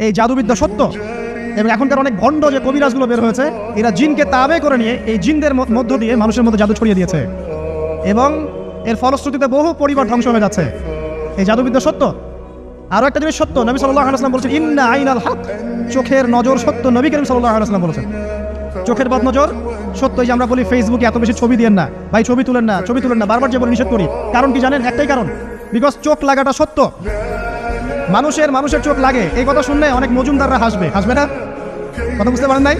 এই জাদুবিদ্যা সত্য, এবং এখনকার অনেক ভণ্ড যে কবিরাজগুলো বের হয়েছে, এরা জিনকে তাবে করে নিয়ে এই জিনদের মধ্য দিয়ে মানুষের মধ্যে জাদু ছড়িয়ে দিয়েছে, এবং এর ফলশ্রুতিতে বহু পরিবার ধ্বংস হয়ে যাচ্ছে। এই জাদুবিদ্যা সত্য। আরও একটা জিনিস সত্য, নবী সাল্লাল্লাহু আলাইহি ওয়াসাল্লাম বলেছেন ইন্না আইনাল হক, চোখের নজর সত্য। নবী করিম সাল্লাল্লাহু আলাইহি ওয়াসাল্লাম বলেছেন চোখের বদনজর সত্য। এই যে আমরা বলি ফেসবুকে এত বেশি ছবি দিয়েন না ভাই, ছবি তুলেন না, ছবি তুলেন না, বারবার যে বলে নিষেধ করি, কারণ কি জানেন? একটাই কারণ, বিকজ চোখ লাগাটা সত্য। মানুষের চোখ লাগে, এই কথা শুনলে অনেক মজুমদাররা হাসবে না? কথা বুঝতে পারেন নাই?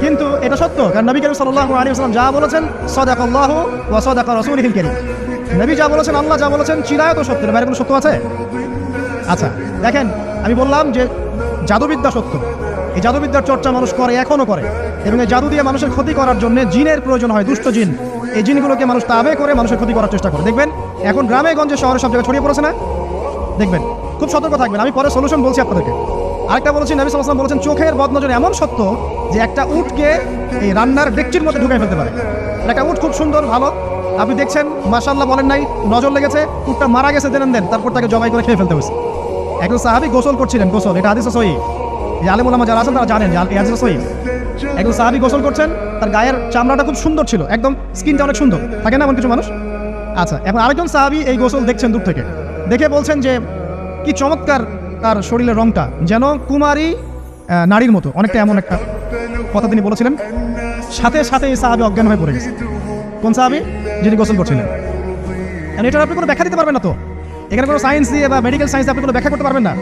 কিন্তু এটা সত্য, কারণ নবী করিম সাল্লাল্লাহু আলাইহি ওয়াসাল্লাম যা বলেছেন সাদাকাল্লাহু ওয়া সাদাকা রাসূলুহুল কারীম, নবী যা বলেছেন, আল্লাহ যা বলেছেন, চিরায়ত সত্য, এর বাইরে কোনো সত্য আছে? আচ্ছা দেখেন, আমি বললাম যে জাদুবিদ্যা সত্য। এই জাদুবিদ্যার চর্চা মানুষ করে, এখনো করে, এবং এই জাদু দিয়ে মানুষের ক্ষতি করার জন্য জিনের প্রয়োজন হয়, দুষ্ট জিন। এই জিনগুলোকে মানুষ তাবে করে মানুষের ক্ষতি করার চেষ্টা করে। দেখবেন এখন গ্রামে গঞ্জে শহরে সব জায়গায় ছড়িয়ে পড়েছে না? দেখবেন, খুব সতর্ক থাকবেন। আমি পরে সলিউশন বলছি আপনাদেরকে। আরেকটা বলেছি, নবী সাল্লাল্লাহু আলাইহি ওয়াসাল্লাম বলেছেন চোখের বদনজর এমন সত্য যে একটা উটকে এই রান্নার ডেকচির মধ্যে ঢুকাই ফেলতে পারে। একটা উট খুব সুন্দর, ভালো, আপনি দেখছেন মাশাআল্লাহ বলেন নাই, নজর লেগেছে, উটটা মারা গেছে দেন, তারপর তাকে জবাই করে খেয়ে ফেলতে হয়েছে। একজন সাহাবী গোসল করছিলেন, গোসল, এটা হাদিসে সহিহ, এই আলেম ওলামা যারা আছেন তারা জানেন যে এই হাদিসে সহিহ। একজন সাহাবী গোসল করছেন, তার গায়ের চামড়াটা খুব সুন্দর ছিল, একদম স্কিনটা অনেক সুন্দর থাকে না এমন কিছু মানুষ? আচ্ছা, এখন আরেকজন সাহাবী এই গোসল দেখছেন দূর থেকে, দেখে বলছেন যে কি চমৎকার তার শরীরের রংটা, যেন কুমারী নারীর মতো, অনেকটা এমন একটা কথা তিনি বলেছিলেন। সাথে সাথে এই সাহাবী অজ্ঞান হয়ে পড়ে গেছে। কোন সাহাবী? যিনি গোসল করছিলেন। এটার আপনি কোনো ব্যাখ্যা দিতে পারবেন না, তো এখানে কোনো সায়েন্স দিয়ে বা মেডিকেল সায়েন্স আপনি কোনো ব্যাখ্যা করতে পারবেন না।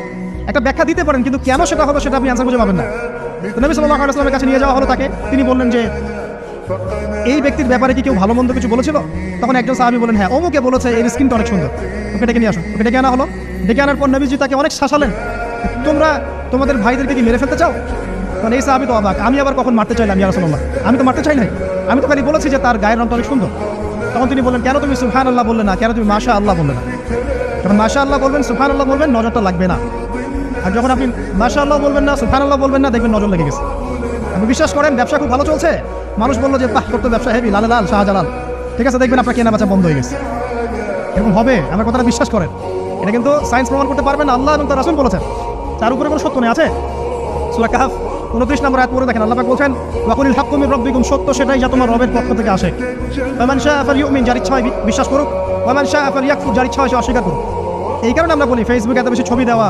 একটা ব্যাখ্যা দিতে পারেন, কিন্তু কেন সেটা হবে সেটা আপনি আনসার খুঁজে পাবেন না। তো নবী সাল্লাল্লাহু আলাইহি ওয়াসাল্লামের কাছে নিয়ে যাওয়া হলো তাকে, তিনি বললেন যে এই ব্যক্তির ব্যাপারে কি কেউ ভালো মন্দ কিছু বলেছিল? তখন একজন সাহাবী বলেন হ্যাঁ, অমুকে বলেছে এর স্কিনটা অনেক সুন্দর, ওকে ডেকে নিয়ে আসুন। ওকে ডেকে আনা হলো। ডেকে আনার পর নবীজি তাকে অনেক শাসালেন, তোমরা তোমাদের ভাইদেরকে কি মেরে ফেলতে চাও? কারণ এই সাহাবী তো অবাক, আমি আবার কখন মারতে চাইলাম ইয়া রাসূলুল্লাহ? আমি তো মারতে চাই নাই, আমি তো খালি বলেছি যে তার গায়ের রংটা অনেক সুন্দর। তখন তিনি বললেন কেন তুমি সুবহানাল্লাহ বললে না, কেন তুমি মাশাআল্লাহ বললে না? যখন মাশাআল্লাহ বলবেন, সুবহানাল্লাহ বলবেন, নজরটা লাগবে না। আর যখন আপনি মাশাআল্লাহ বলবেন না, সুবহানাল্লাহ বলবেন না, দেখবেন নজর লেগে গেছে। আপনি বিশ্বাস করেন ব্যবসা খুব ভালো চলছে, মানুষ বললো যে বাহ করতে ব্যবসা হেভি, লালে লাল শাহজালাল, ঠিক আছে, দেখবেন আপনার কেনা বেচা বন্ধ হয়ে গেছে। এরকম হবে, আমার কথাটা বিশ্বাস করেন। এটা কিন্তু সায়েন্স প্রমাণ করতে পারবেন না, আল্লাহ এবং তার রাসূল বলেছেন, তার উপরে কোনো সত্য নেই। আছে সূরা কাহফ 29 নম্বর আয়াত পড়ে দেখেন, আল্লাহ পাক বলছেন ওয়াকুলিল হাক্কু মির রাব্বিকুম, সত্য সেটাই যা তোমার রবের পক্ষ থেকে আসে। ফামান শাআ ফালইউমিন, যার ইচ্ছা হয় বিশ্বাস করুক, ওয়ামান শাআ ফালইয়াকফুর, যার ইচ্ছা হয় সে অস্বীকার করুক। এই কারণে আমরা বলি ফেসবুকে এত বেশি ছবি দেওয়া,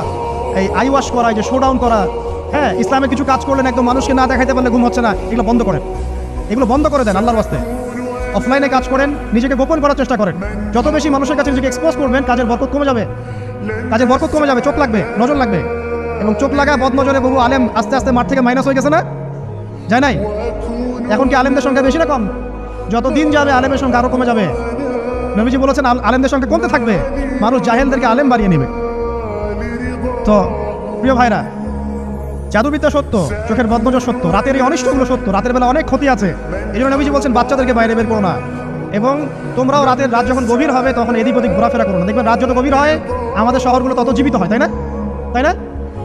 এই আইওয়াশ করা, যে শোডাউন করা, হ্যাঁ, ইসলামে কিছু কাজ করলেন একদম মানুষকে না দেখাইতে পারলে ঘুম হচ্ছে না, এগুলো বন্ধ করেন, এগুলো বন্ধ করে দেন আল্লাহর ওয়াস্তে। অফলাইনে কাজ করেন, নিজেকে গোপন করার চেষ্টা করেন। যত বেশি মানুষের কাছে নিজেকে এক্সপোজ করবেন, কাজের বরকত কমে যাবে, চোখ লাগবে, নজর লাগবে। এবং চোখ লাগা বদনজরে বহু আলেম আস্তে আস্তে মাঠ থেকে মাইনাস হয়ে গেছে না? যায় নাই? এখন কি আলেমদের সংখ্যা বেশি না কম? যত দিন যাবে আলেমের সংখ্যা আরো কমে যাবে। নবীজি বলেছেন আলেমদের সংখ্যা কমতে থাকবে, মানুষ জাহেলদেরকে আলেম বাড়িয়ে নেবে। তো প্রিয় ভাইরা, জাদুবিদ্যা সত্য, চোখের বদনজর সত্য, রাতের এই অনিষ্টগুলো সত্য, রাতের বেলা অনেক ক্ষতি আছে। এই জন্য নবীজি বলছেন বাচ্চাদেরকে বাইরে বের করো না, এবং তোমরাও রাত যখন গভীর হবে তখন এদিক ওদিক ঘোরাফেরা করো না। দেখবেন রাত যত গভীর হয় আমাদের শহরগুলো তত জীবিত হয়, তাই না?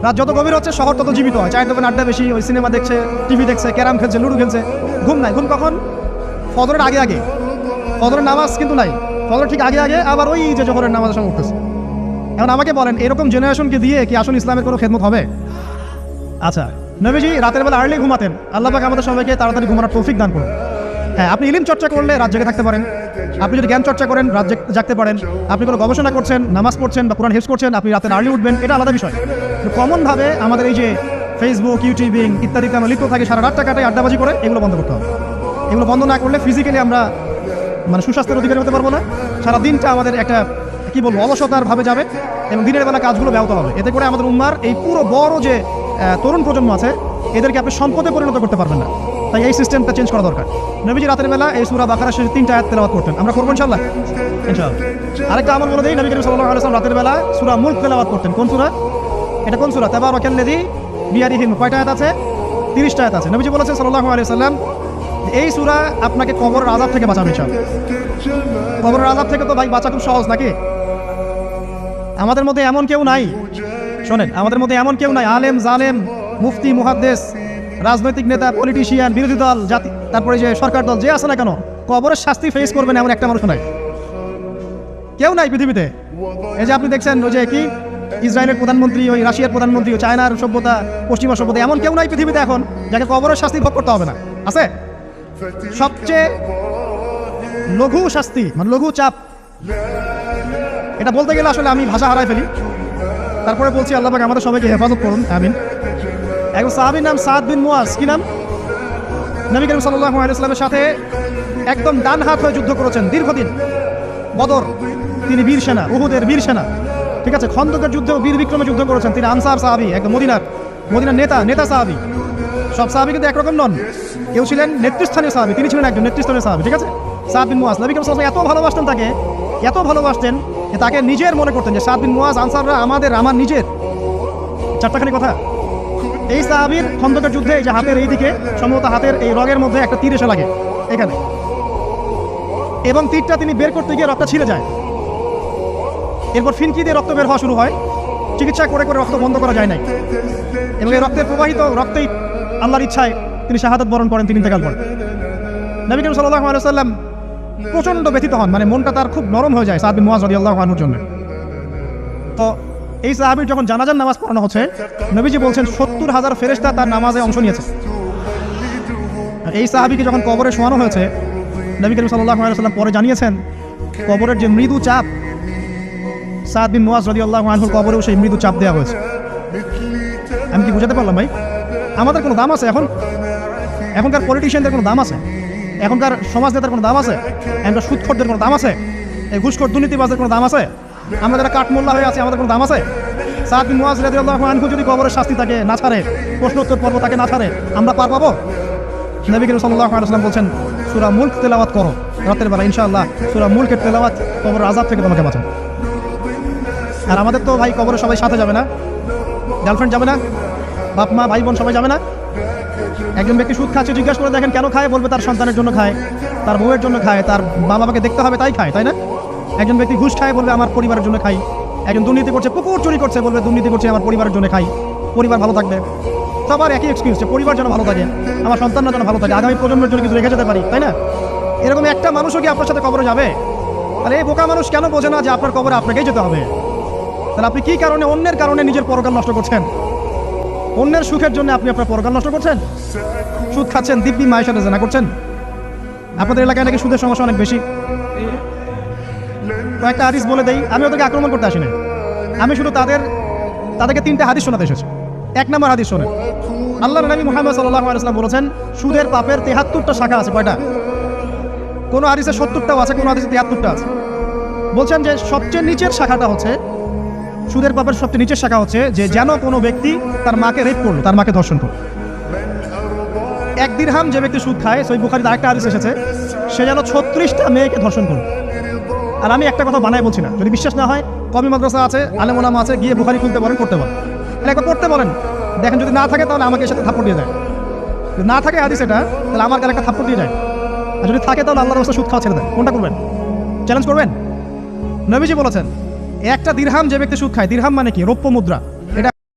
রাত যত গভীর হচ্ছে শহর তত জীবিত হয়। চায়ের দোকানে আড্ডা বেশি, ওই সিনেমা দেখছে, টিভি দেখছে, ক্যারাম খেলছে, লুডো খেলছে, ঘুম নাই। ঘুম কখন? ফজরের আগে। ফজরের নামাজ কিন্তু নাই, ফজর ঠিক আগে, আবার ওই যে জোহরের নামাজের সঙ্গে উঠতেছে। এখন আমাকে বলেন এরকম জেনারেশনকে দিয়ে কি আসলে ইসলামের কোনো খেদমত হবে? আচ্ছা, নবীজি রাতের বেলা আর্লি ঘুমাতেন, আল্লাহ পাক আমাদের সবাইকে তাড়াতাড়ি ঘুমানোর তৌফিক দান করুন। হ্যাঁ, আপনি ইলম চর্চা করলে রাত জেগে থাকতে পারেন, আপনি যদি জ্ঞান চর্চা করেন রাত জাগতে পারেন, আপনি কোনো গবেষণা করছেন, নামাজ পড়ছেন বা কোরআন হিফজ করছেন, আপনি রাতে আর্লি উঠবেন, এটা আলাদা বিষয়। কিন্তু কমনভাবে আমাদের এই যে ফেসবুক, ইউটিউবিং ইত্যাদিতে আমরা লিপ্ত থাকি, সারা রাতটা কাটাই আড্ডাবাজি করে, এগুলো বন্ধ করতে হবে। এগুলো বন্ধ না করলে ফিজিক্যালি আমরা সুস্বাস্থ্যের অধিকারী হতে পারবো না। সারা দিনটা আমাদের একটা কি বলবো অলসতার ভাবে যাবে, এবং দিনের বেলা কাজগুলো ব্যাহত হবে। এতে করে আমাদের উম্মার এই পুরো বড় যে তরুণ প্রজন্ম আছে, এদেরকে আপনি সম্পদে পরিণত করতে পারবেন না। তাই এই সিস্টেমটা চেঞ্জ করা দরকার। নবীজি রাতের বেলা এই সূরা বাকারা শেষে 3টা আয়াত তেলাওয়াত করতেন, আমরা করবো ইনশাআল্লাহ। আরেকটা আমল বলে দিই, নবী করিম সাল্লাল্লাহু আলাইহি ওয়াসাল্লাম রাতের বেলা সূরা মুলক তেলাওয়াত করতেন। কোন সূরা এটা? কোন সূরা? তাবারাকাল্লাযী বিয়াদিহি মুলক। কয়টা আয়াত আছে? 30টা আয়াত আছে। নবীজি বলেছেন সাল্লাল্লাহু আলাইহি ওয়াসাল্লাম এই সূরা আপনাকে কবরের আযাব থেকে বাঁচাবে ইনশাআল্লাহ। কবরের আযাব থেকে তো ভাই বাঁচা খুব সহজ নাকি? আমাদের মধ্যে এমন কেউ নাই, শোনেন, আমাদের মধ্যে এমন কেউ নাই, আলেম জালেম, মুফতি মুহাদ্দিস, রাজনৈতিক নেতা, পলিটিশিয়ান, বিরোধী দল, জাতি, তারপরে যে সরকার দল যে আছে না কেন, কবরের শাস্তি ফেস করবেন এমন একটা মানুষ নাই, কেউ নাই পৃথিবীতে। এই যে আপনি দেখছেন ওই যে কি ইসরায়েলের প্রধানমন্ত্রী, ওই রাশিয়ার প্রধানমন্ত্রী, ওই চায়নার সভ্যতা, পশ্চিমা সভ্যতা, এমন কেউ নাই পৃথিবীতে এখন যাকে কবরের শাস্তি ভোগ করতে হবে না। আছে? সবচেয়ে লঘু শাস্তি, মানে লঘু চাপ, এটা বলতে গেলে আসলে আমি ভাষা হারাই ফেলি। তারপরে বলছি আল্লাহ পাক আমাদের সবাইকে হেফাজত করুন, আমিন। একজন সাহাবীর নাম সাদ বিন মুয়াজ। কি নাম? নবী করিম সাল্লাল্লাহু আলাইহি ওয়াসাল্লামের সাথে একদম ডান হাত হয়ে যুদ্ধ করেছেন দীর্ঘদিন। বদর তিনি বীর সেনা, উহুদের বীর সেনা, ঠিক আছে। খন্দকের যুদ্ধেও বীর বিক্রমে যুদ্ধ করেছেন। তিনি আনসার সাহাবী, একদম মদিনার নেতা সাহাবী। সব সাহাবী কিন্তু একরকম নন, কেউ ছিলেন নেতৃস্থানীয় সাহাবী, তিনি ছিলেন একজন নেতৃস্থানীয় সাহাবী, ঠিক আছে। সাদ বিন মুয়াজ, নবী করিম সাল্লাল্লাহু আলাইহি ওয়াসাল্লাম এত ভালোবাসতেন তাকে, এত ভালোবাসতেন যে তাকে নিজের মনে করতেন, যে সাদ বিন মুয়াজ আনসাররা আমার নিজের। চারটাখানি কথা। এই সাহাবীর খন্দকের যুদ্ধে এই যে হাতের এই দিকে, সম্ভবত হাতের এই রগের মধ্যে একটা তীর এসে লাগে এখানে, এবং তীরটা তিনি বের করতে গিয়ে রক্তটা ছিঁড়ে যায়। এরপর ফিনকি দিয়ে রক্ত বের হওয়া শুরু হয়। চিকিৎসা করে রক্ত বন্ধ করা যায় নাই, এবং এই রক্তের প্রবাহিত রক্তেই আল্লাহর ইচ্ছায় তিনি শাহাদাত বরণ করেন, তিনি ইন্তেকাল করেন। নবী করিম সাল্লাল্লাহু আলাইহি ওয়াসাল্লাম প্রচণ্ড ব্যথিত হন, মানে মনটা তার খুব নরম হয়ে যায় সাদ বিন মুয়াজ রাদিয়াল্লাহু আনহুর জন্য। তো এই সাহাবীর যখন জানাজার নামাজ পড়ানো হচ্ছে, নবীজি বলছেন 70,000 ফেরেশতা তার নামাজে অংশ নিয়েছে। আর এই সাহাবীকে যখন কবরে শোয়ানো হয়েছে, নবী করিম সাল্লাল্লাহু আলাইহি ওয়াসাল্লাম পরে জানিয়েছেন কবরের যে মৃদু চাপ, সাদ বিন মুয়াজ রাদিয়াল্লাহু আনহুর কবরেও সেই মৃদু চাপ দেওয়া হয়েছে। আমি কি বুঝাতে পারলাম ভাই? আমাদের কোনো দাম আছে এখন? এখনকার পলিটিশিয়ানদের কোনো দাম আছে? এখনকার সমাজ নেতার কোনো দাম আছে? এখনকার সুদখোরদের কোনো দাম আছে? এই ঘুষখোর দুর্নীতিবাজদের কোনো দাম আছে? আমরা যারা কাঠমোল্লা হয়ে আছি, আমাদের কোনো দাম আছে? সাদ বিন মুয়াজ রাদিয়াল্লাহু আনহু যদি কবরের শাস্তি তাকে না ছাড়ে, প্রশ্নোত্তর পর্ব তাকে না ছাড়ে, আমরা পার পাবো? নবী করিম সাল্লাল্লাহু আলাইহি ওয়াসাল্লাম বলছেন সূরা মুলক তেলাওয়াত করো রাতের বেলা, ইনশাআল্লাহ সূরা মুলকের তেলাওয়াত কবরের আযাব থেকে তোমাকে বাঁচাবে। আর আমাদের তো ভাই কবরে সবাই সাথে যাবে না, গার্লফ্রেন্ড যাবে না, বাপ মা ভাই বোন সবাই যাবে না। একজন ব্যক্তি সুদ খাচ্ছে, জিজ্ঞাসা করে দেখেন কেন খায়, বলবে তার সন্তানের জন্য খায়, তার বউয়ের জন্য খায়, তার মা বাবাকে দেখতে হবে তাই খায়, তাই না? একজন ব্যক্তি ঘুষ খায়, বলবে আমার পরিবারের জন্য খাই। একজন দুর্নীতি করছে, পুকুর চুরি করছে, বলবে দুর্নীতি করছে আমার পরিবারের জন্য খাই, পরিবার ভালো থাকবে। সবার একই এক্সকিউজ, যে পরিবার যেন ভালো থাকে, আমার সন্তানরা যেন ভালো থাকে, আগামী প্রজন্মের জন্য কিছু রেখে যেতে পারি, তাই না? এরকম একটা মানুষও কি আপনার সাথে কবরে যাবে? তাহলে এই বোকা মানুষ কেন বোঝে না যে আপনার কবরে আপনাকেই যেতে হবে? তাহলে আপনি কি কারণে, অন্যের কারণে নিজের পরকাল নষ্ট করছেন? অন্যের সুখের জন্য আপনি আপনার পরকাল নষ্ট করছেন। সুদ খাচ্ছেন, দিব্যি মায়ের সাথে জেনা করছেন। আপনাদের এলাকায় নাকি সুদের সমস্যা অনেক বেশি। কয়েকটা হাদিস বলে দেই, আমি ওদেরকে আক্রমণ করতে আসি না, আমি শুধু তাদেরকে 3টে হাদিস শোনাতে এসেছি। 1 নম্বর হাদিস শোনেন। আল্লাহর নবী মুহাম্মদ সাল্লাল্লাহু আলাইহি ওয়াসাল্লাম বলেছেন সুদের পাপের 73টা শাখা আছে। কয়টা? কোন হাদিসে 70টাও আছে, কোন হাদিসে 73টা আছে। বলছেন যে সবচেয়ে নিচের শাখাটা হচ্ছে, সুদের পাপের সবচেয়ে নিচের শাখা হচ্ছে যে যেন কোনো ব্যক্তি তার মাকে রেপ করলো, তার মাকে ধর্ষণ করলো। 1 দিরহাম যে ব্যক্তি সুদ খায়, সহিহ বুখারীতে আরেকটা হাদিস এসেছে, সে যেন 36টা মেয়েকে ধর্ষণ করলো। আর আমি একটা কথা বানায় বলছি না, যদি বিশ্বাস না হয় কওমি মাদ্রাসা আছে, আলেম ওলামা আছে, গিয়ে বুখারী খুলতে পারেন, করতে পারেন, একবার পড়তে বলেন, দেখেন যদি না থাকে তাহলে আমাকে এর সাথে থাপ্পড় দিয়ে যায়। যদি না থাকে হাদিস এটা, তাহলে আমার গালে একটা থাপ্পড় দিয়ে যায়। আর যদি থাকে তাহলে আল্লাহর রাস্তায় সুদ খাওয়া ছেড়ে দেন। কোনটা করবেন? চ্যালেঞ্জ করবেন? নবীজি বলেছেন 1টা দিরহাম যে ব্যক্তি সুদ খায়, দিরহাম মানে কি? রৌপ্য মুদ্রা।